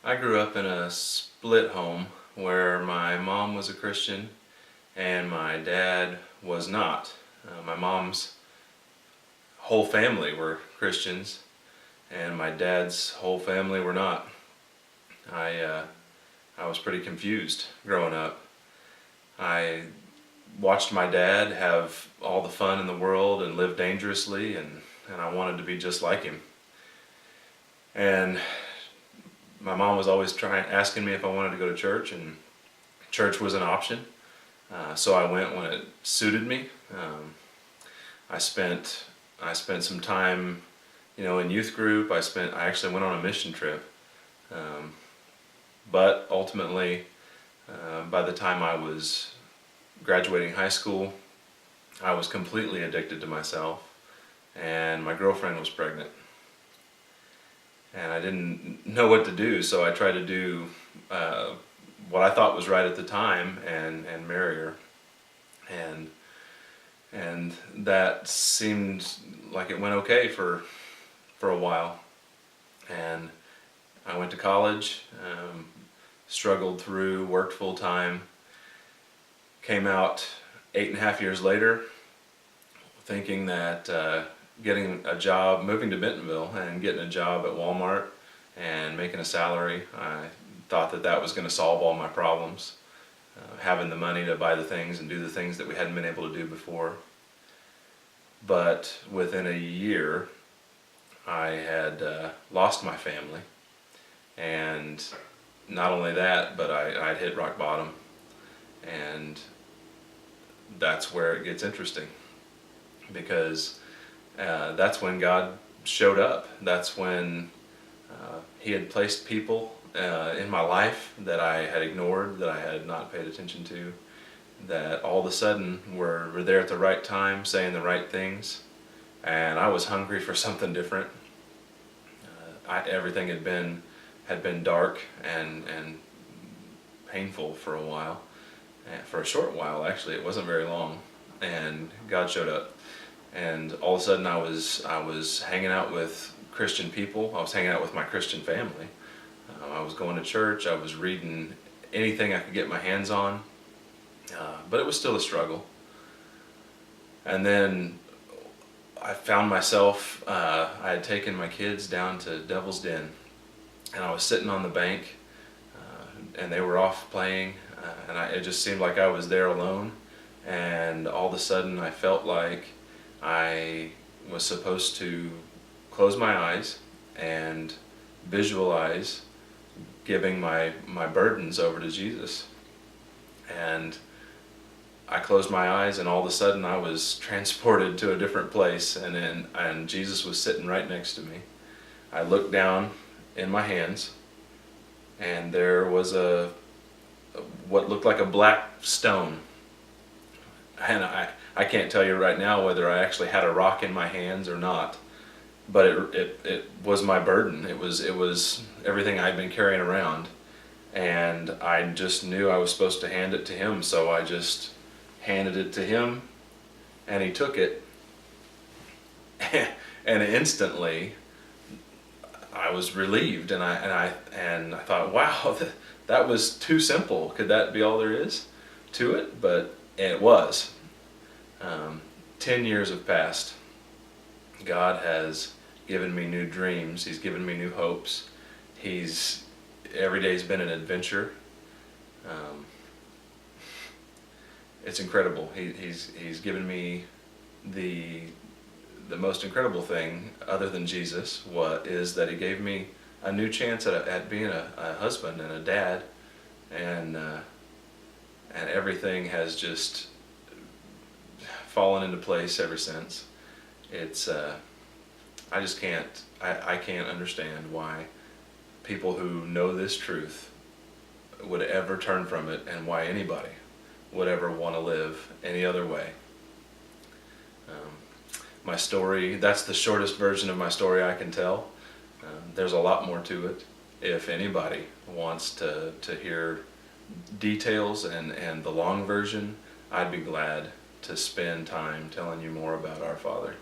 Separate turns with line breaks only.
I grew up in a split home where my mom was a Christian and my dad was not. My mom's whole family were Christians and my dad's whole family were not. I, uh, I was pretty confused growing up. I watched my dad have all the fun in the world and live dangerously, and I wanted to be just like him. And my mom was always asking me if I wanted to go to church, and church was an option. So I went when it suited me. I spent I spent some time, in youth group. I actually went on a mission trip. Um, but ultimately, by the time I was graduating high school, I was completely addicted to myself, and my girlfriend was pregnant. And I didn't know what to do, so I tried to do what I thought was right at the time and marry her. And and that seemed like it went okay for a while. And I went to college, struggled through, worked full time, came out 8.5 years later, thinking that getting a job, moving to Bentonville and getting a job at Walmart and making a salary, I thought that that was going to solve all my problems. Having the money to buy the things and do the things that we hadn't been able to do before. But within a year, I had lost my family, and not only that, but I'd hit rock bottom, and that's where it gets interesting, because that's when God showed up. That's when He had placed people in my life that I had ignored, that I had not paid attention to, that all of a sudden were there at the right time, saying the right things, and I was hungry for something different. Everything had been dark and painful for a while, for a short while actually. It wasn't very long, and God showed up, and all of a sudden I was hanging out with Christian people. I was hanging out with my Christian family. I was going to church. I was reading anything I could get my hands on, but it was still a struggle. And then I found myself, I had taken my kids down to Devil's Den, and I was sitting on the bank, and they were off playing, and it just seemed like I was there alone, and all of a sudden I felt like I was supposed to close my eyes and visualize giving my burdens over to Jesus. And I closed my eyes, and all of a sudden I was transported to a different place, and Jesus was sitting right next to me. I looked down in my hands, and there was what looked like a black stone. And I can't tell you right now whether I actually had a rock in my hands or not, but it was my burden. It was everything I'd been carrying around, and I just knew I was supposed to hand it to Him, so I just handed it to Him, and He took it, and instantly I was relieved, and I thought, wow, that was too simple. Could that be all there is to it? But it was. 10 years have passed. God has given me new dreams. He's given me new hopes. Every day's been an adventure. It's incredible. He's given me the most incredible thing, other than Jesus, is that He gave me a new chance at being a husband and a dad, and everything has just fallen into place ever since. It's I just I can't understand why people who know this truth would ever turn from it, and why anybody would ever want to live any other way. My story, that's the shortest version of my story I can tell. There's a lot more to it. If anybody wants to hear details and the long version, I'd be glad to spend time telling you more about our Father.